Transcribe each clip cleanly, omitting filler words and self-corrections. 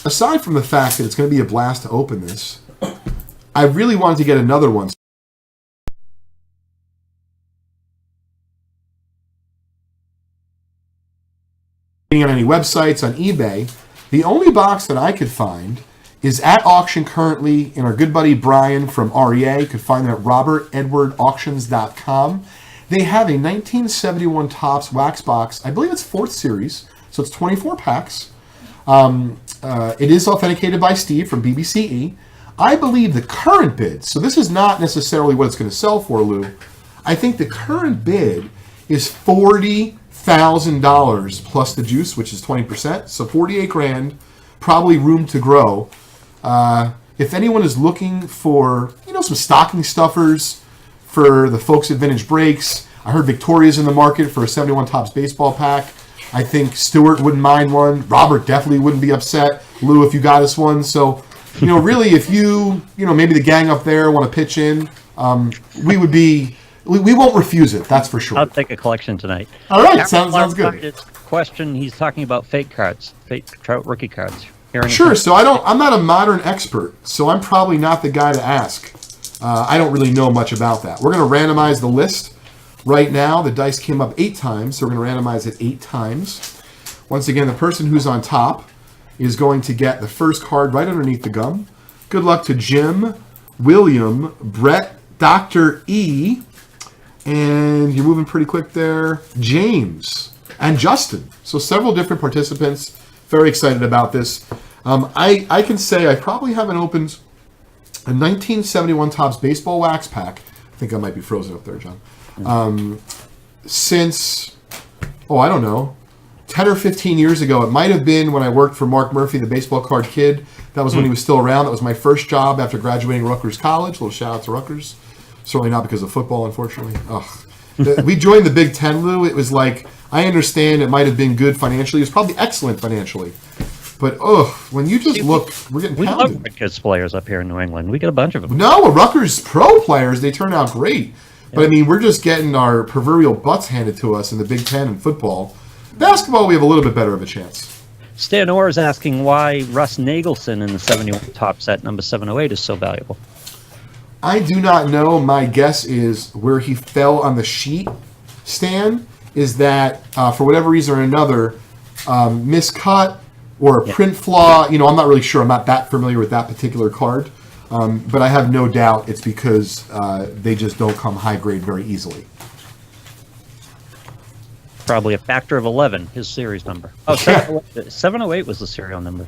aside from the fact that it's going to be a blast to open this, I really wanted to get another one. On any websites, on eBay, the only box that I could find is at auction currently, and our good buddy Brian from REA, you can find them at robertedwardauctions.com. They have a 1971 Topps wax box. I believe it's 4th series, so it's 24 packs. It is authenticated by Steve from BBCE. I believe the current bid, so this is not necessarily what it's going to sell for, Lou. I think the current bid is $40,000 plus the juice, which is 20%, so 48 grand, probably room to grow. If anyone is looking for, some stocking stuffers for the folks at Vintage Breaks, I heard Victoria's in the market for a 71 Topps baseball pack. I think Stuart wouldn't mind one. Robert definitely wouldn't be upset. Lou, if you got us one. So, really, if you, maybe the gang up there want to pitch in, we won't refuse it. That's for sure. I'll take a collection tonight. All right, sounds good. Question: he's talking about fake cards, fake Trout rookie cards. Sure. So I'm not a modern expert, so I'm probably not the guy to ask. I don't really know much about that. We're going to randomize the list right now. The dice came up 8 times, so we're going to randomize it 8 times. Once again, the person who's on top is going to get the first card right underneath the gum. Good luck to Jim, William, Brett, Dr. E, and you're moving pretty quick there, James, and Justin. So several different participants. Very excited about this. I can say I probably haven't opened a 1971 Topps baseball wax pack. I think I might be frozen up there, John. Since, I don't know, 10 or 15 years ago. It might have been when I worked for Mark Murphy, the baseball card kid. That was when he was still around. That was my first job after graduating Rutgers College. A little shout out to Rutgers. Certainly not because of football, unfortunately. We joined the Big Ten, Lou. It was like, I understand it might have been good financially. It was probably excellent financially. But, when you just look, we're getting pounded. We love Rutgers players up here in New England. We get a bunch of them. No, Rutgers pro players, they turn out great. But, we're just getting our proverbial butts handed to us in the Big Ten and football. Basketball, we have a little bit better of a chance. Stan Orr is asking why Russ Nagelson in the 71 Top set number 708 is so valuable. I do not know. My guess is where he fell on the sheet, Stan, is that for whatever reason or another, miscut or a print flaw. I'm not really sure. I'm not that familiar with that particular card. But I have no doubt it's because they just don't come high grade very easily. Probably a factor of 11, his series number. 708 was the serial number.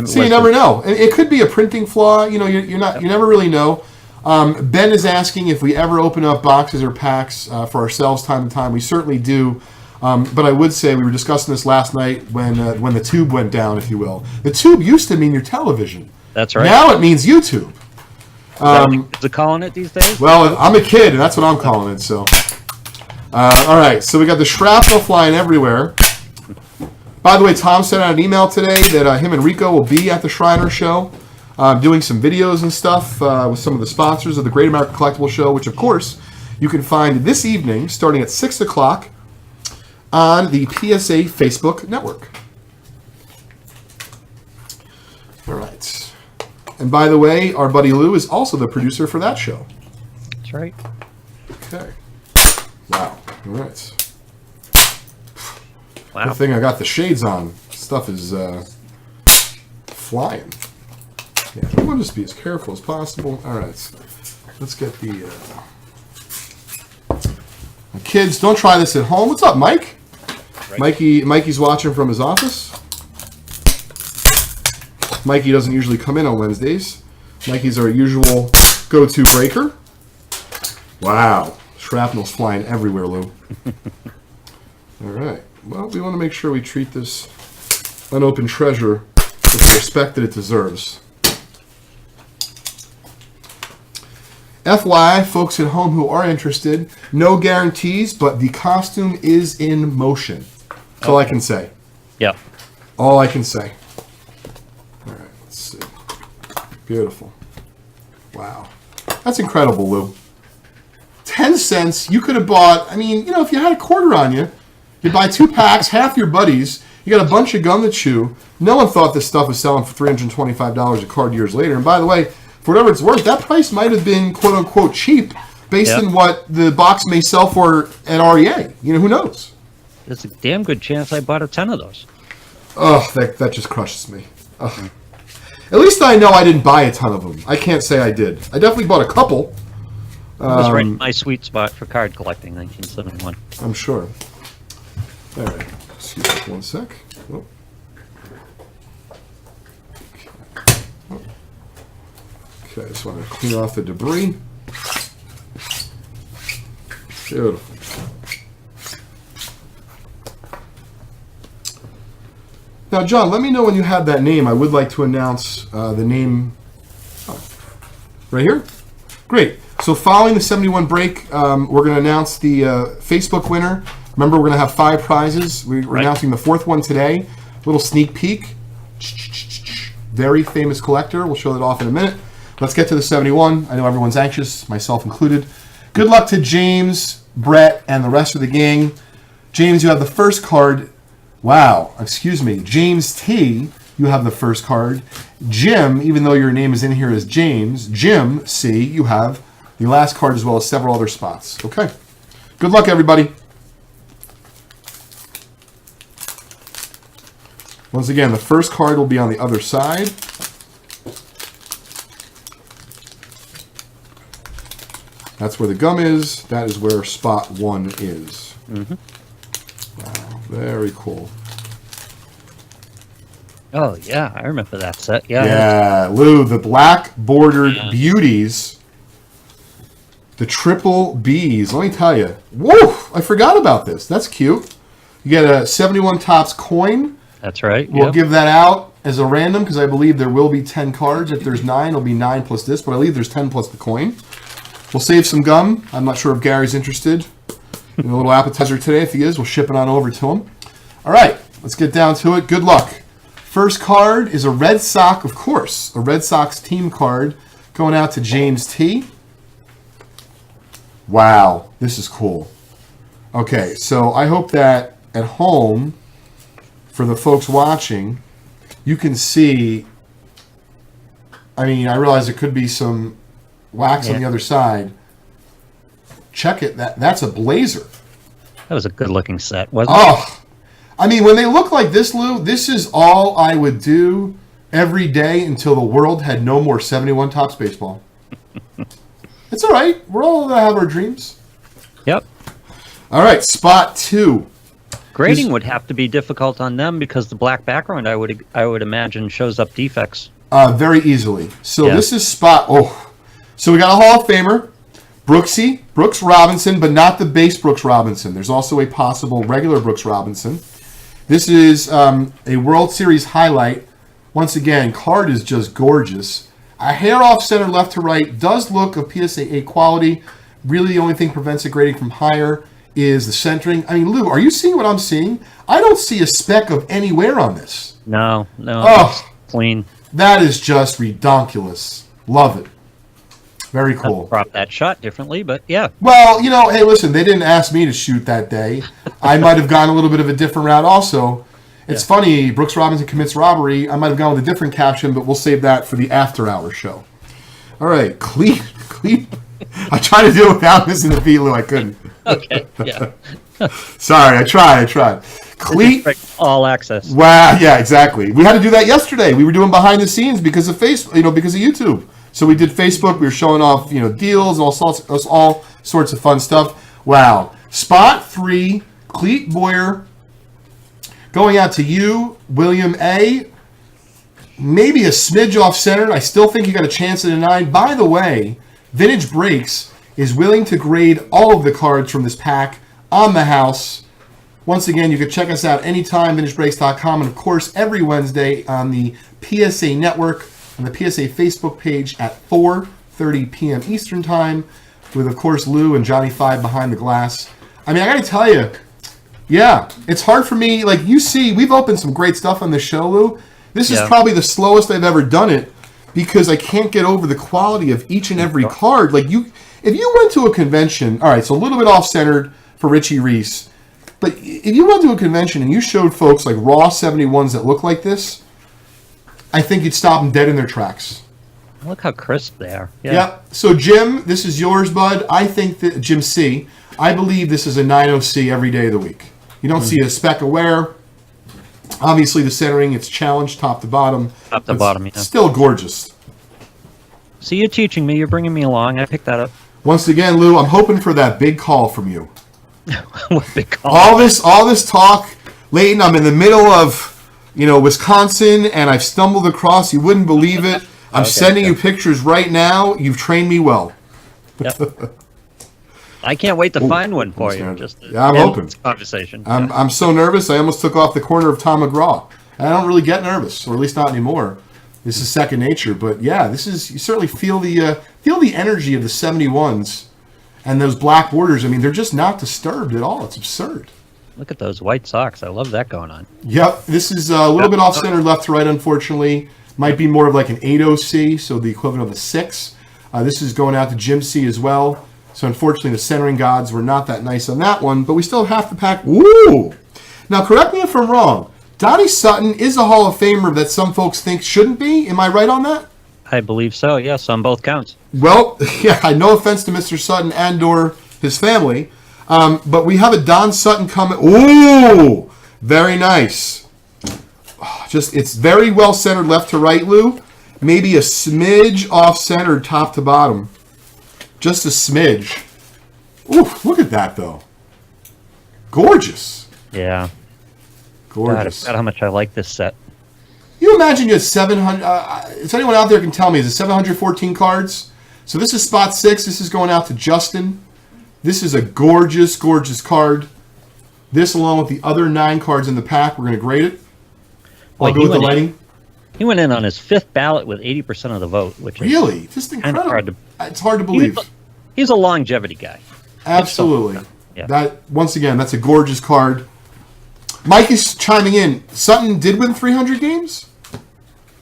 See, you never know. It could be a printing flaw. You never really know. Ben is asking if we ever open up boxes or packs for ourselves time to time. We certainly do. But I would say we were discussing this last night when the tube went down, if you will. The tube used to mean your television. That's right. Now it means YouTube. Is it calling it these days? Well, I'm a kid, and that's what I'm calling it. So, all right. So we got the shrapnel flying everywhere. By the way, Tom sent out an email today that him and Rico will be at the Shriner Show, doing some videos and stuff with some of the sponsors of the Great American Collectible Show, which, of course, you can find this evening starting at 6 o'clock on the PSA Facebook network. All right. And by the way, our buddy Lou is also the producer for that show. That's right. Okay. Wow. All right. Wow. Good thing I got the shades on. Stuff is flying. Yeah, I want to just be as careful as possible. All right. Let's get the... Kids, don't try this at home. What's up, Mike? Right. Mikey's watching from his office. Mikey doesn't usually come in on Wednesdays. Mikey's our usual go-to breaker. Wow. Shrapnel's flying everywhere, Lou. All right. Well, we want to make sure we treat this unopened treasure with the respect that it deserves. FYI, folks at home who are interested, no guarantees, but the costume is in motion. That's all I can say. Yeah. All I can say. All right, let's see. Beautiful. Wow. That's incredible, Lou. 10 cents, you could have bought, if you had a quarter on you, you'd buy 2 packs, half your buddies, You got a bunch of gum to chew. No one thought this stuff was selling for $325 a card years later. And by the way, for whatever it's worth, that price might have been quote unquote cheap based on what the box may sell for at REA. You know, who knows? There's a damn good chance I bought a ton of those. Oh, that just crushes me. Ugh. At least I know I didn't buy a ton of them. I can't say I did. I definitely bought a couple. It was right in my sweet spot for card collecting, 1971. I'm sure. All right. Excuse me 1 sec. Oh. Okay, I just want to clean off the debris. Beautiful. Now, John, let me know when you have that name. I would like to announce the name. Oh, right here? Great. So following the 71 break, we're going to announce the Facebook winner. Remember, we're going to have 5 prizes. We're announcing the 4th one today. Little sneak peek. Very famous collector. We'll show that off in a minute. Let's get to the 71. I know everyone's anxious, myself included. Good luck to James, Brett, and the rest of the gang. James, you have the first card. Wow, excuse me. James T, you have the first card. Jim, even though your name is in here as James, Jim C, you have the last card as well as several other spots. Okay. Good luck, everybody. Once again, the first card will be on the other side. That's where the gum is. That is where spot 1 is. Mm-hmm. Wow, very cool. Oh, yeah, I remember that set. Yeah. Yeah, Lou, the black bordered beauties. The triple Bs. Let me tell you. Woo! I forgot about this. That's cute. You get a 71 Topps coin. That's right. We'll give that out as a random because I believe there will be 10 cards. If there's 9, it'll be 9 plus this, but I believe there's 10 plus the coin. We'll save some gum. I'm not sure if Gary's interested in a little appetizer today. If he is, we'll ship it on over to him. All right, let's get down to it. Good luck. First card is a Red Sox, of course, a Red Sox team card going out to James T. Wow, this is cool. Okay, so I hope that at home, for the folks watching, you can see, I mean, I realize it could be some wax on the other side. Check it. That's a blazer. That was a good-looking set, wasn't it? Oh, I mean, when they look like this, Lou, this is all I would do every day until the world had no more 71 Topps baseball. It's all right. We're all going to have our dreams. Yep. All right, spot 2. Grading would have to be difficult on them because the black background, I would imagine, shows up defects. Very easily. So this is spot... Oh, so we got a Hall of Famer, Brooks Robinson, but not the base Brooks Robinson. There's also a possible regular Brooks Robinson. This is a World Series highlight. Once again, card is just gorgeous. A hair off center left to right does look of PSA 8 quality. Really, the only thing prevents it grading from higher is the centering. I mean, Lou, are you seeing what I'm seeing? I don't see a speck of anywhere on this. No. Oh, it's clean. That is just redonkulous. Love it. Very cool. Prop that shot differently, but yeah. Well, you know, hey, listen, they didn't ask me to shoot that day. I might have gone a little bit of a different route also. It's funny, Brooks Robinson commits robbery. I might have gone with a different caption, but we'll save that for the after-hour show. All right, Cleat. I tried to do it without missing the beat, Lou. I couldn't. Okay, yeah. Sorry, I tried. Cleat. All access. Wow, yeah, exactly. We had to do that yesterday. We were doing behind the scenes because of Facebook, because of YouTube. So we did Facebook. We were showing off, deals and all sorts of fun stuff. Wow. Spot 3, Cleat Boyer, going out to you, William A. Maybe a smidge off center. I still think you got a chance at a 9. By the way, Vintage Breaks is willing to grade all of the cards from this pack on the house. Once again, you can check us out anytime, VintageBreaks.com, and of course every Wednesday on the PSA Network, on the PSA Facebook page at 4:30 p.m. Eastern Time, with, of course, Lou and Johnny Five behind the glass. I mean, I got to tell you, yeah, it's hard for me. Like, you see, we've opened some great stuff on this show, Lou. This is probably the slowest I've ever done it because I can't get over the quality of each and every card. Like, if you went to a convention, all right, so a little bit off-centered for Richie Reese, But if you went to a convention and you showed folks like raw 71s that look like this, I think you'd stop them dead in their tracks. Look how crisp they are. Yeah. Yep. So, Jim, this is yours, bud. I think that, Jim C., I believe this is a 90C every day of the week. You don't see a speck of wear. Obviously, the centering, it's challenged top to bottom. Top to It's bottom, yeah. Still gorgeous. So you're teaching me. You're bringing me along. I picked that up. Once again, Lou, I'm hoping for that big call from you. What they call All this talk, Leighton, I'm in the middle of, Wisconsin, and I've stumbled across, you wouldn't believe it. I'm Okay, sending you okay. pictures right now. You've trained me well. Yep. I can't wait to find one for you. sorry. Just to Yeah, I'm end hoping. this conversation. I'm so nervous, I almost took off the corner of Tom McGraw. And I don't really get nervous, or at least not anymore. This is second nature. But yeah, you certainly feel the energy of the 71s and those black borders. I mean, they're just not disturbed at all. It's absurd. Look at those white socks. I love that going on. Yep, this is a little bit off center left to right, unfortunately. Might be more of like an 80C, so the equivalent of a 6. This is going out to Jim C as well. So unfortunately, the centering gods were not that nice on that one, but we still have half the pack. Woo! Now, correct me if I'm wrong. Dottie Sutton is a Hall of Famer that some folks think shouldn't be. Am I right on that? I believe so. Yes, on both counts. Well, yeah, no offense to Mr. Sutton and/or his family, but we have a Don Sutton coming. Ooh, very nice. It's very well centered left to right, Lou. Maybe a smidge off centered top to bottom. Just a smidge. Ooh, look at that though. Gorgeous. Yeah. God, I Gorgeous. forgot how much I like this set. You imagine you had 700. If anyone out there can tell me, is it 714 cards? So this is spot 6. This is going out to Justin. This is a gorgeous, gorgeous card. This, along with the other 9 cards in the pack, we're going to grade it. I'll Wait, go he with the went in- lighting. He went in on his 5th ballot with 80% of the vote, which is Really? Just kind incredible. of hard to. It's hard to believe. He's a longevity guy. Absolutely. Yeah. That, once again, that's a gorgeous card. Mike is chiming in. Sutton did win 300 games?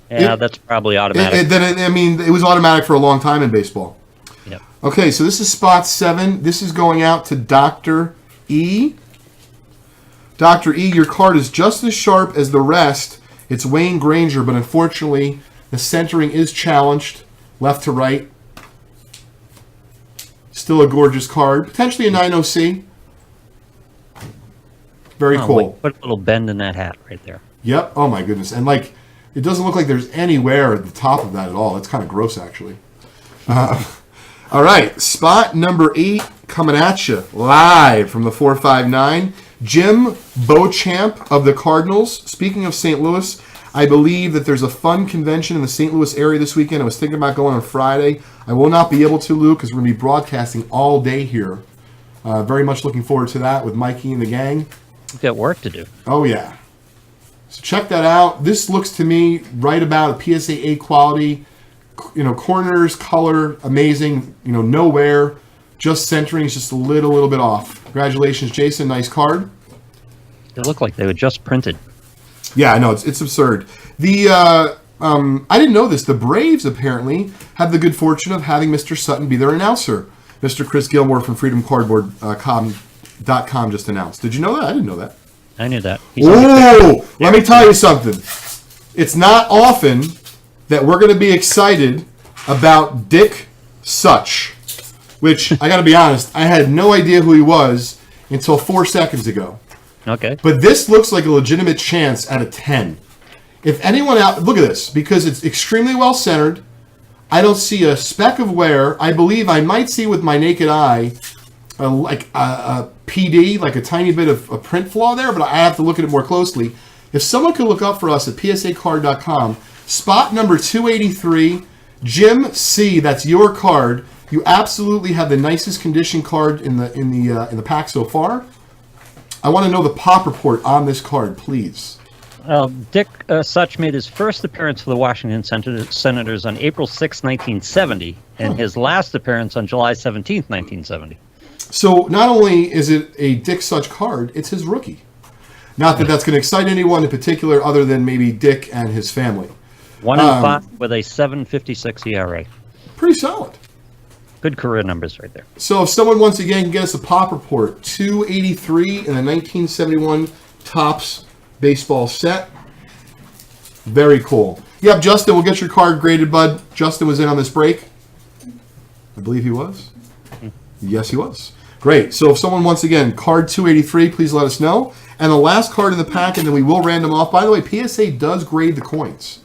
Yeah, that's probably automatic. It was automatic for a long time in baseball. Yep. Okay, so this is spot 7. This is going out to Dr. E. Dr. E, your card is just as sharp as the rest. It's Wayne Granger, but unfortunately, the centering is challenged left to right. Still a gorgeous card. Potentially a 90C. Very Oh, cool. wait, put a little bend in that hat right there. Yep. Oh, my goodness. And, it doesn't look like there's any wear at the top of that at all. It's kind of gross, actually. All right. Spot number 8 coming at you live from the 459. Jim Beauchamp of the Cardinals. Speaking of St. Louis, I believe that there's a fun convention in the St. Louis area this weekend. I was thinking about going on Friday. I will not be able to, Lou, because we're going to be broadcasting all day here. Very much looking forward to that with Mikey and the gang. We've got work to do. Oh, yeah. So check that out. This looks to me right about a PSA 8 quality. Corners, color, amazing. No wear. Just centering is just a little bit off. Congratulations, Jason. Nice card. They look like they were just printed. Yeah, I know. It's absurd. I didn't know this. The Braves apparently have the good fortune of having Mr. Sutton be their announcer. Mr. Chris Gilmore from FreedomCardboard.com just announced. Did you know that? I didn't know that. I knew that. Whoa! Let me tell you something. It's not often that we're going to be excited about Dick Such, which, I got to be honest, I had no idea who he was until 4 seconds ago. Okay. But this looks like a legitimate chance out of 10. If anyone out, look at this, because it's extremely well centered. I don't see a speck of wear. I believe I might see with my naked eye a PD, like a tiny bit of a print flaw there, but I have to look at it more closely. If someone could look up for us at psacard.com, spot number 283, Jim C, that's your card. You absolutely have the nicest condition card in the pack so far. I want to know the pop report on this card, please. Dick Such made his first appearance for the Washington Senators on April 6, 1970, and his last appearance on July 17, 1970. So not only is it a Dick Such card, it's his rookie. Not that that's going to excite anyone in particular other than maybe Dick and his family. 1-5 with a 7.56 ERA. Pretty solid. Good career numbers right there. So if someone once again can get us a pop report, 283 in the 1971 Topps baseball set. Very cool. Yep, Justin, we'll get your card graded, bud. Justin was in on this break. I believe he was. Yes, he was. Great. So if someone, once again, card 283, please let us know. And the last card in the pack, and then we will random off. By the way, PSA does grade the coins.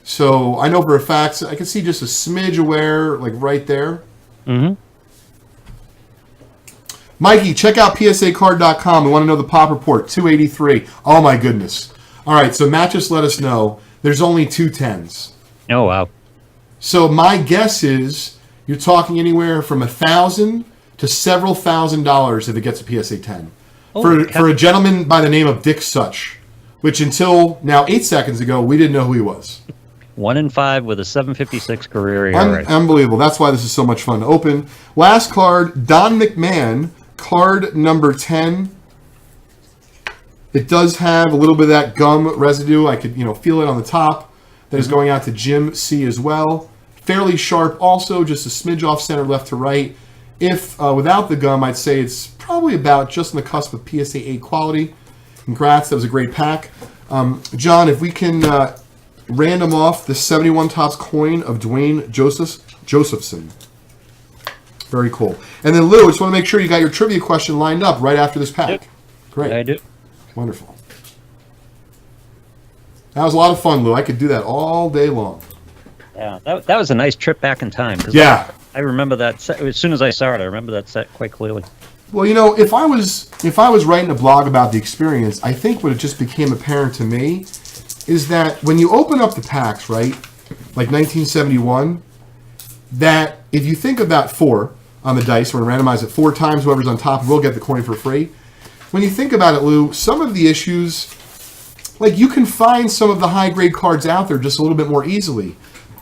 So I know for a fact, I can see just a smidge of wear, like right there. Mm-hmm. Mikey, check out psacard.com. We want to know the pop report, 283. Oh, my goodness. All right, so Matt just let us know there's only 2 10s. Oh, wow. So my guess is you're talking anywhere from $1,000 to several $1,000s if it gets a PSA 10. For a gentleman by the name of Dick Such, which until now 8 seconds ago, we didn't know who he was. 1 in 5 with a 756 career ERA. Unbelievable. That's why this is so much fun to open. Last card, Don McMahon, card number 10. It does have a little bit of that gum residue. I could, feel it on the top. That is going out to Jim C as well. Fairly sharp also, just a smidge off center left to right. If without the gum, I'd say it's probably about just on the cusp of PSA 8 quality. Congrats, that was a great pack. John, if we can random off the 71 Topps coin of Dwayne Josephson. Very cool. And then Lou, I just want to make sure you got your trivia question lined up right after this pack. Yep. Great. I do. Wonderful. That was a lot of fun, Lou. I could do that all day long. Yeah, that was a nice trip back in time. 'Cause Yeah. I remember that set. As soon as I saw it, I remember that set quite clearly. Well, if I was writing a blog about the experience, I think what it just became apparent to me is that when you open up the packs, right, like 1971, that if you think about 4 on the dice, we're going to randomize it 4 times, whoever's on top will get the coin for free. When you think about it, Lou, some of the issues, like you can find some of the high-grade cards out there just a little bit more easily.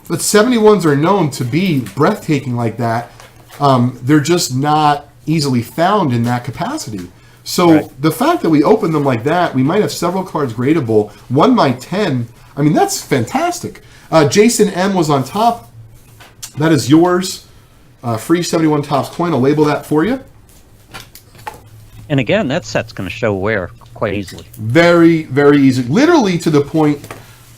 But 71s are known to be breathtaking like that. They're just not easily found in that capacity. So Right. The fact that we open them like that, we might have several cards gradable. 1 by 10, I mean, that's fantastic. Jason M was on top. That is yours. Free 71 Topps coin. I'll label that for you. And again, that set's going to show wear quite easily. Very, very easy. Literally to the point,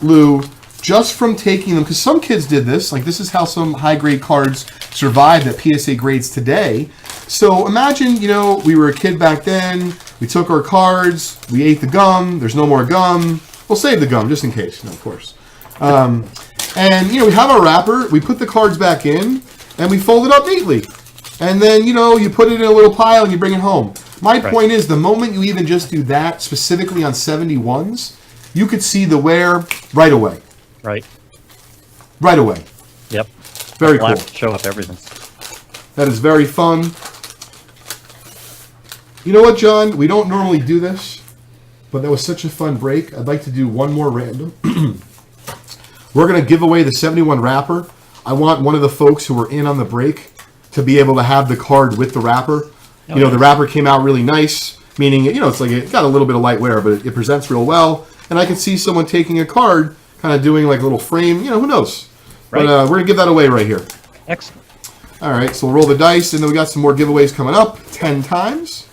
Lou, just from taking them, because some kids did this, like this is how some high-grade cards survived at PSA grades today. So imagine, we were a kid back then, we took our cards, we ate the gum, there's no more gum. We'll save the gum, just in case, of course. And, we have our wrapper, we put the cards back in, and we fold it up neatly. And then, you put it in a little pile and you bring it home. My point is, the moment you even just do that, specifically on 71s, you could see the wear right away. Right. Right away. Yep. Very cool. Black show up everything. That is very fun. You know what, John? We don't normally do this, but that was such a fun break. I'd like to do one more random. We're going to give away the 71 wrapper. I want one of the folks who were in on the break to be able to have the card with the wrapper. The wrapper came out really nice, meaning, it's like it got a little bit of light wear, but it presents real well. And I can see someone taking a card, kind of doing like a little frame, who knows. Right. But we're going to give that away right here. Excellent. All right, so we'll roll the dice, and then we got some more giveaways coming up, 10 times.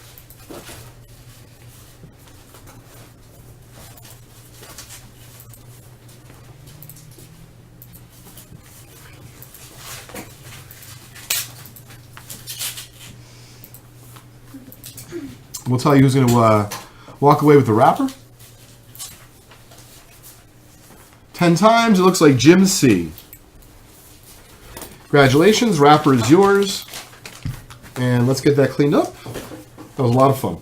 We'll tell you who's going to walk away with the wrapper. 10 times, it looks like Jim C. Congratulations, wrapper is yours. And let's get that cleaned up. That was a lot of fun.